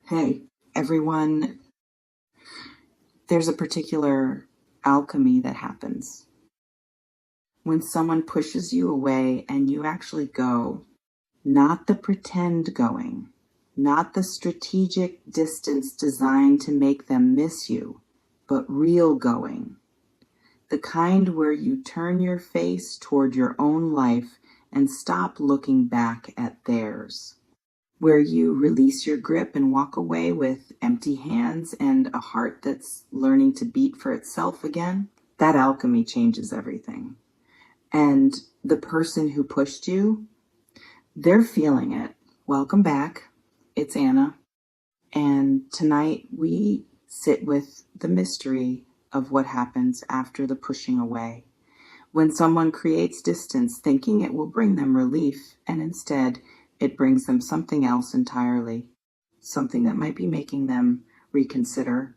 Hey, everyone, there's a particular alchemy that happens when someone pushes you away and you actually go, not the pretend going, not the strategic distance designed to make them miss you, but real going, the kind where you turn your face toward your own life and stop looking back at theirs. Where you release your grip and walk away with empty hands and a heart that's learning to beat for itself again, that alchemy changes everything. And the person who pushed you, they're feeling it. Welcome back. It's Anna. And tonight we sit with the mystery of what happens after the pushing away. When someone creates distance thinking it will bring them relief, and instead it brings them something else entirely, something that might be making them reconsider,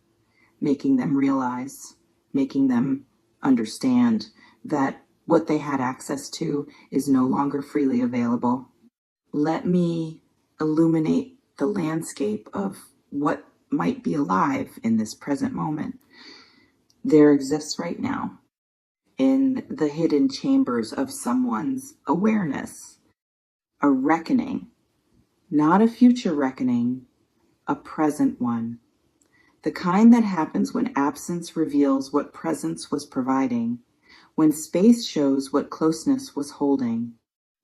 making them realize, making them understand that what they had access to is no longer freely available. Let me illuminate the landscape of what might be alive in this present moment. There exists right now, in the hidden chambers of someone's awareness, a reckoning, not a future reckoning, a present one. The kind that happens when absence reveals what presence was providing, when space shows what closeness was holding,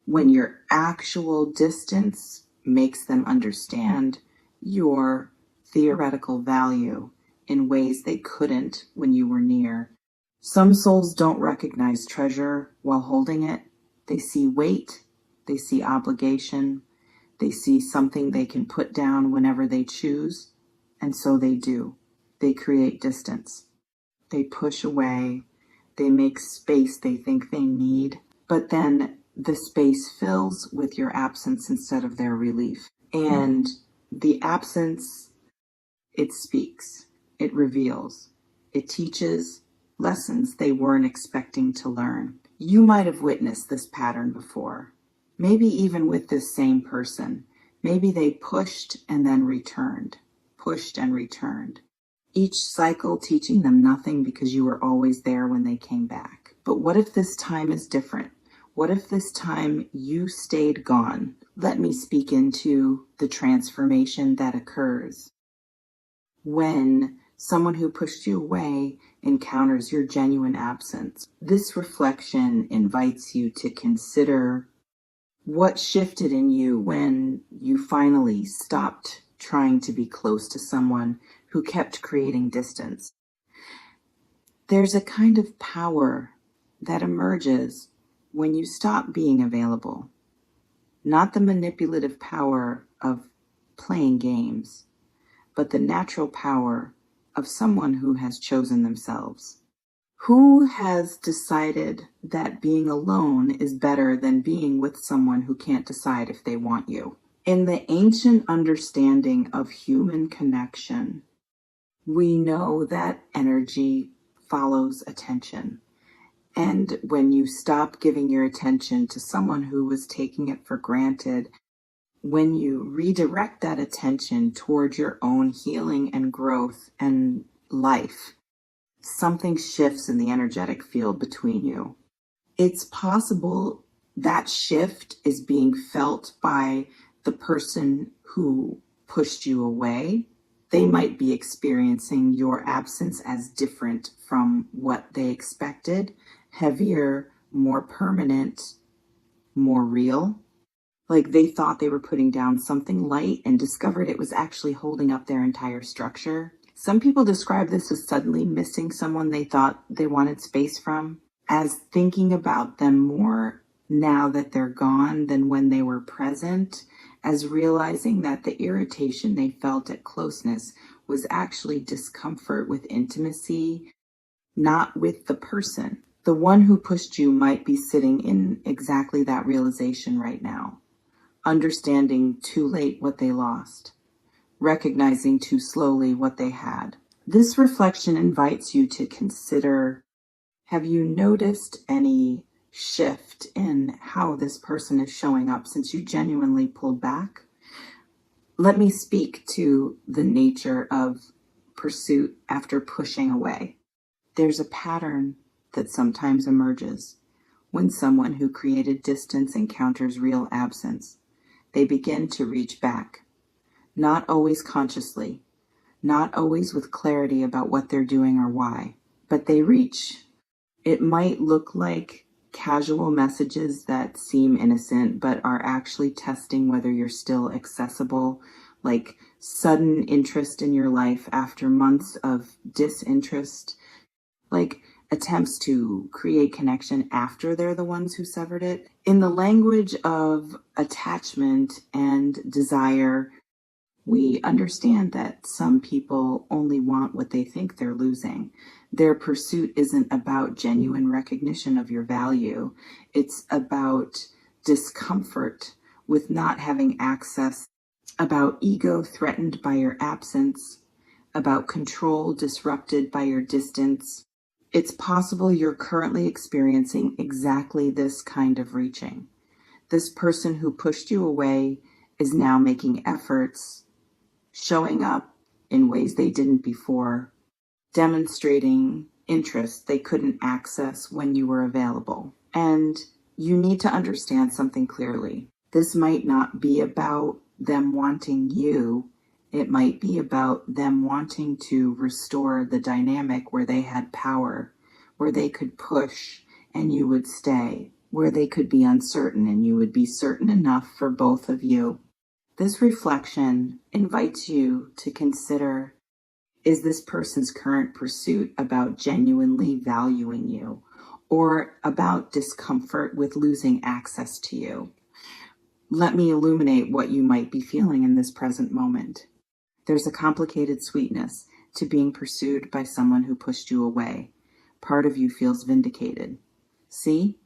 when your actual distance makes them understand your theoretical value in ways they couldn't when you were near. Some souls don't recognize treasure while holding it. They see weight, they see obligation, they see something they can put down whenever they choose, and so they do. They create distance. They push away, they make space they think they need, but then the space fills with your absence instead of their relief. And the absence, it speaks, it reveals, it teaches lessons they weren't expecting to learn. You might have witnessed this pattern before, maybe even with this same person. Maybe they pushed and then returned, pushed and returned. Each cycle teaching them nothing because you were always there when they came back. But what if this time is different? What if this time you stayed gone? Let me speak into the transformation that occurs when someone who pushed you away encounters your genuine absence. This reflection invites you to consider what shifted in you when you finally stopped trying to be close to someone who kept creating distance. There's a kind of power that emerges when you stop being available. Not the manipulative power of playing games, but the natural power of someone who has chosen themselves. Who has decided that being alone is better than being with someone who can't decide if they want you? In the ancient understanding of human connection, we know that energy follows attention. And when you stop giving your attention to someone who was taking it for granted, when you redirect that attention toward your own healing and growth and life, something shifts in the energetic field between you. It's possible that shift is being felt by the person who pushed you away. They might be experiencing your absence as different from what they expected, heavier, more permanent, more real. Like they thought they were putting down something light and discovered it was actually holding up their entire structure. Some people describe this as suddenly missing someone they thought they wanted space from, as thinking about them more now that they're gone than when they were present, as realizing that the irritation they felt at closeness was actually discomfort with intimacy, not with the person. The one who pushed you might be sitting in exactly that realization right now, understanding too late what they lost, recognizing too slowly what they had. This reflection invites you to consider, have you noticed any shift in how this person is showing up since you genuinely pulled back? Let me speak to the nature of pursuit after pushing away. There's a pattern that sometimes emerges when someone who created distance encounters real absence. They begin to reach back, not always consciously, not always with clarity about what they're doing or why, but they reach. It might look like casual messages that seem innocent but are actually testing whether you're still accessible, like sudden interest in your life after months of disinterest, like attempts to create connection after they're the ones who severed it. In the language of attachment and desire, we understand that some people only want what they think they're losing. Their pursuit isn't about genuine recognition of your value. It's about discomfort with not having access, about ego threatened by your absence, about control disrupted by your distance. It's possible you're currently experiencing exactly this kind of reaching. This person who pushed you away is now making efforts, showing up in ways they didn't before, demonstrating interest they couldn't access when you were available. And you need to understand something clearly. This might not be about them wanting you. It might be about them wanting to restore the dynamic where they had power, where they could push and you would stay, where they could be uncertain and you would be certain enough for both of you. This reflection invites you to consider, is this person's current pursuit about genuinely valuing you or about discomfort with losing access to you? Let me illuminate what you might be feeling in this present moment. There's a complicated sweetness to being pursued by someone who pushed you away. Part of you feels vindicated. See,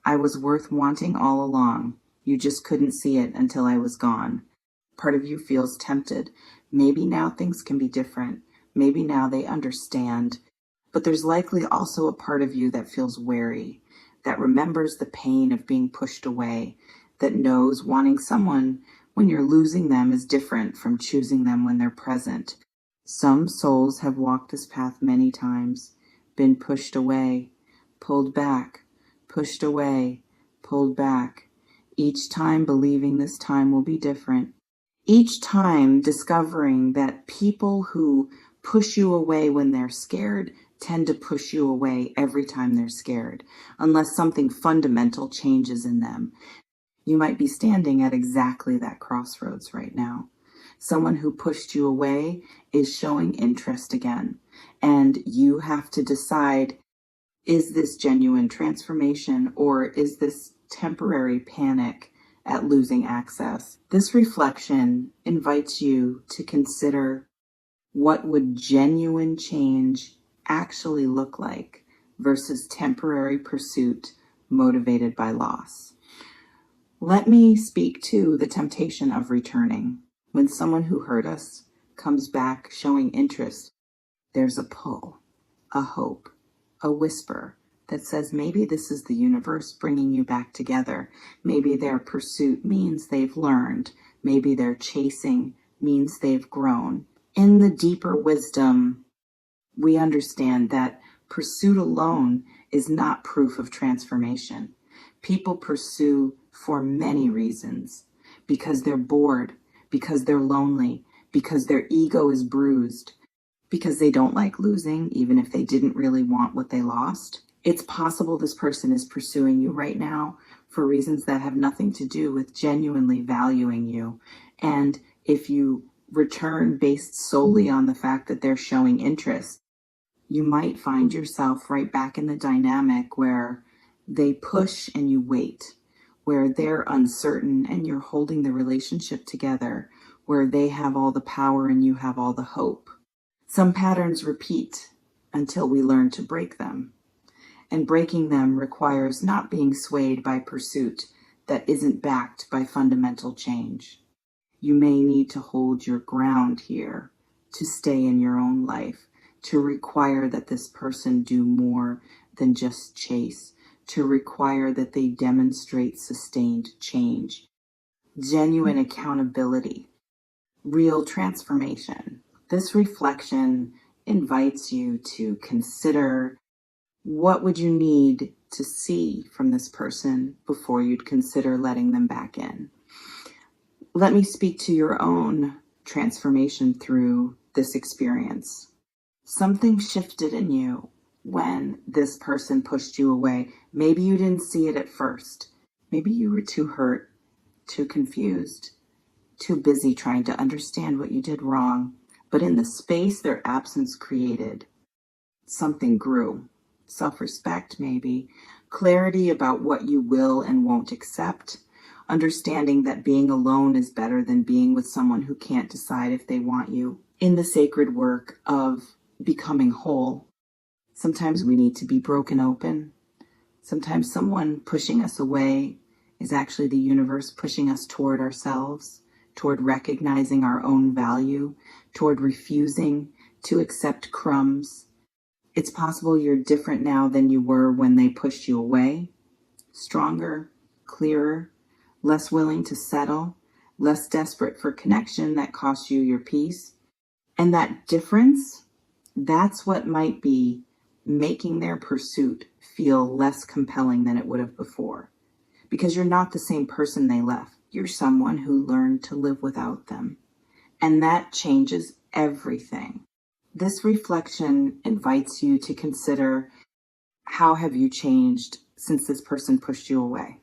I was worth wanting all along. You just couldn't see it until I was gone. Part of you feels tempted. Maybe now things can be different. Maybe now they understand. But there's likely also a part of you that feels wary, that remembers the pain of being pushed away, that knows wanting someone when you're losing them is different from choosing them when they're present. Some souls have walked this path many times, been pushed away, pulled back, pushed away, pulled back, each time believing this time will be different. Each time discovering that people who push you away when they're scared tend to push you away every time they're scared, unless something fundamental changes in them. You might be standing at exactly that crossroads right now. Someone who pushed you away is showing interest again, and you have to decide, is this genuine transformation or is this temporary panic at losing access? This reflection invites you to consider, what would genuine change actually look like versus temporary pursuit motivated by loss. Let me speak to the temptation of returning. When someone who hurt us comes back showing interest, there's a pull, a hope, a whisper that says maybe this is the universe bringing you back together. Maybe their pursuit means they've learned. Maybe their chasing means they've grown. In the deeper wisdom, we understand that pursuit alone is not proof of transformation. People pursue for many reasons, because they're bored, because they're lonely, because their ego is bruised, because they don't like losing, even if they didn't really want what they lost. It's possible this person is pursuing you right now for reasons that have nothing to do with genuinely valuing you. And if you return based solely on the fact that they're showing interest, you might find yourself right back in the dynamic where they push and you wait, where they're uncertain and you're holding the relationship together, where they have all the power and you have all the hope. Some patterns repeat until we learn to break them. And breaking them requires not being swayed by pursuit that isn't backed by fundamental change. You may need to hold your ground here, to stay in your own life, to require that this person do more than just chase, to require that they demonstrate sustained change, genuine accountability, real transformation. This reflection invites you to consider, what would you need to see from this person before you'd consider letting them back in? Let me speak to your own transformation through this experience. Something shifted in you when this person pushed you away. Maybe you didn't see it at first. Maybe you were too hurt, too confused, too busy trying to understand what you did wrong. But in the space their absence created, something grew. Self-respect, maybe. Clarity about what you will and won't accept. Understanding that being alone is better than being with someone who can't decide if they want you. In the sacred work of becoming whole, sometimes we need to be broken open. Sometimes someone pushing us away is actually the universe pushing us toward ourselves, toward recognizing our own value, toward refusing to accept crumbs. It's possible you're different now than you were when they pushed you away. Stronger, clearer, less willing to settle, less desperate for connection that costs you your peace. And that difference, that's what might be making their pursuit feel less compelling than it would have before. Because you're not the same person they left. You're someone who learned to live without them. And that changes everything. This reflection invites you to consider, how have you changed since this person pushed you away?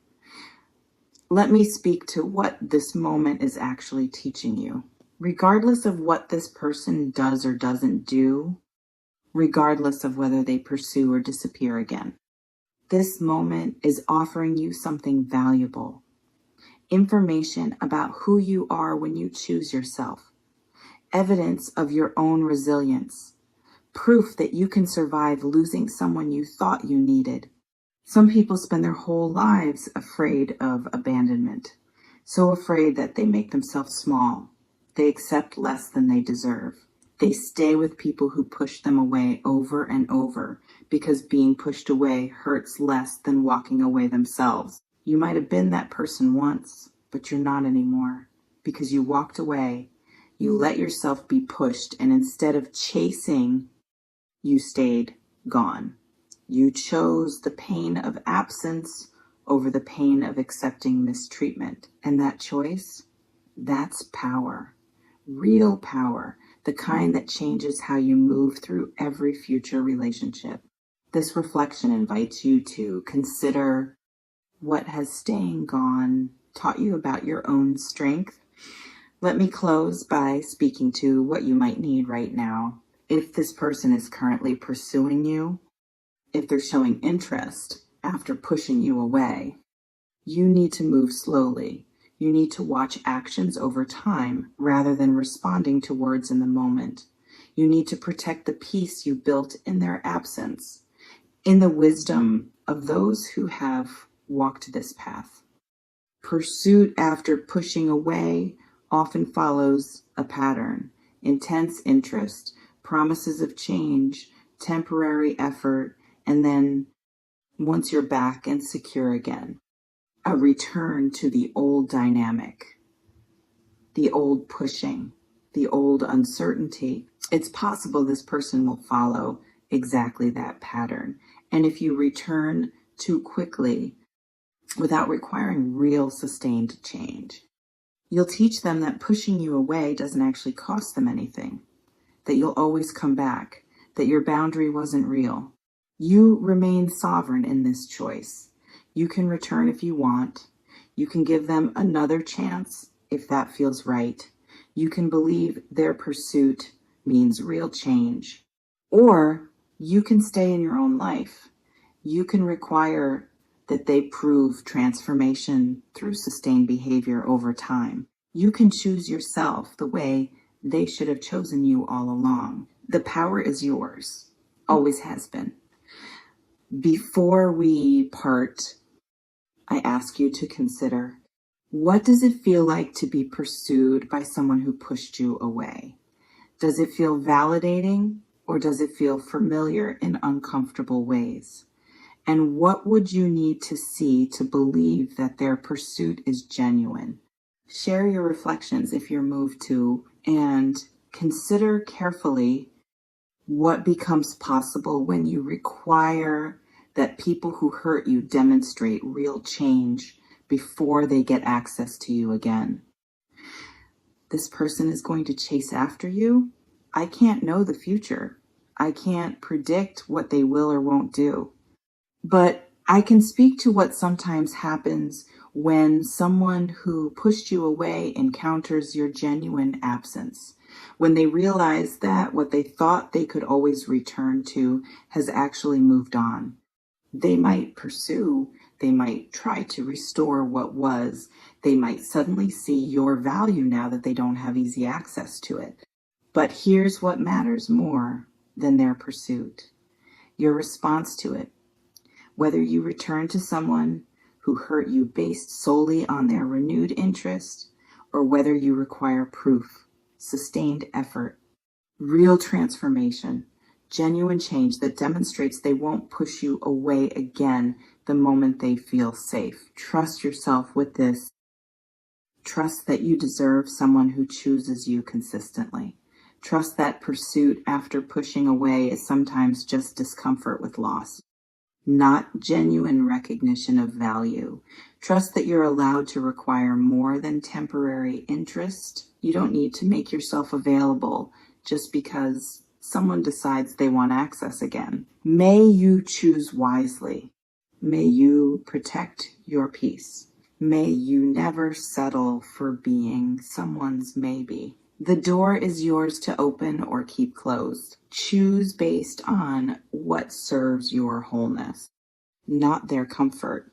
Let me speak to what this moment is actually teaching you. Regardless of what this person does or doesn't do, regardless of whether they pursue or disappear again, this moment is offering you something valuable. Information about who you are when you choose yourself. Evidence of your own resilience. Proof that you can survive losing someone you thought you needed. Some people spend their whole lives afraid of abandonment, so afraid that they make themselves small. They accept less than they deserve. They stay with people who push them away over and over because being pushed away hurts less than walking away themselves. You might have been that person once, but you're not anymore because you walked away. You let yourself be pushed, and instead of chasing, you stayed gone. You chose the pain of absence over the pain of accepting mistreatment. And that choice, that's power. Real power, the kind that changes how you move through every future relationship. This reflection invites you to consider, what has staying gone taught you about your own strength? Let me close by speaking to what you might need right now. If this person is currently pursuing you, if they're showing interest after pushing you away, you need to move slowly. You need to watch actions over time rather than responding to words in the moment. You need to protect the peace you built in their absence, in the wisdom of those who have walked this path. Pursuit after pushing away often follows a pattern: intense interest, promises of change, temporary effort, and then, once you're back and secure again, a return to the old dynamic, the old pushing, the old uncertainty. It's possible this person will follow exactly that pattern. And if you return too quickly, without requiring real sustained change, you'll teach them that pushing you away doesn't actually cost them anything, that you'll always come back, that your boundary wasn't real. You remain sovereign in this choice. You can return if you want. You can give them another chance if that feels right. You can believe their pursuit means real change. Or you can stay in your own life. You can require that they prove transformation through sustained behavior over time. You can choose yourself the way they should have chosen you all along. The power is yours, always has been. Before we part, I ask you to consider, what does it feel like to be pursued by someone who pushed you away? Does it feel validating, or does it feel familiar in uncomfortable ways? And what would you need to see to believe that their pursuit is genuine? Share your reflections if you're moved to and consider carefully what becomes possible when you require that people who hurt you demonstrate real change before they get access to you again. This person is going to chase after you. I can't know the future. I can't predict what they will or won't do. But I can speak to what sometimes happens when someone who pushed you away encounters your genuine absence, when they realize that what they thought they could always return to has actually moved on. They might pursue, they might try to restore what was, they might suddenly see your value now that they don't have easy access to it. But here's what matters more than their pursuit: your response to it. Whether you return to someone who hurt you based solely on their renewed interest, or whether you require proof, sustained effort, real transformation, genuine change that demonstrates they won't push you away again the moment they feel safe. Trust yourself with this. Trust that you deserve someone who chooses you consistently. Trust that pursuit after pushing away is sometimes just discomfort with loss, not genuine recognition of value. Trust that you're allowed to require more than temporary interest. You don't need to make yourself available just because someone decides they want access again. May you choose wisely. May you protect your peace. May you never settle for being someone's maybe. The door is yours to open or keep closed. Choose based on what serves your wholeness, not their comfort.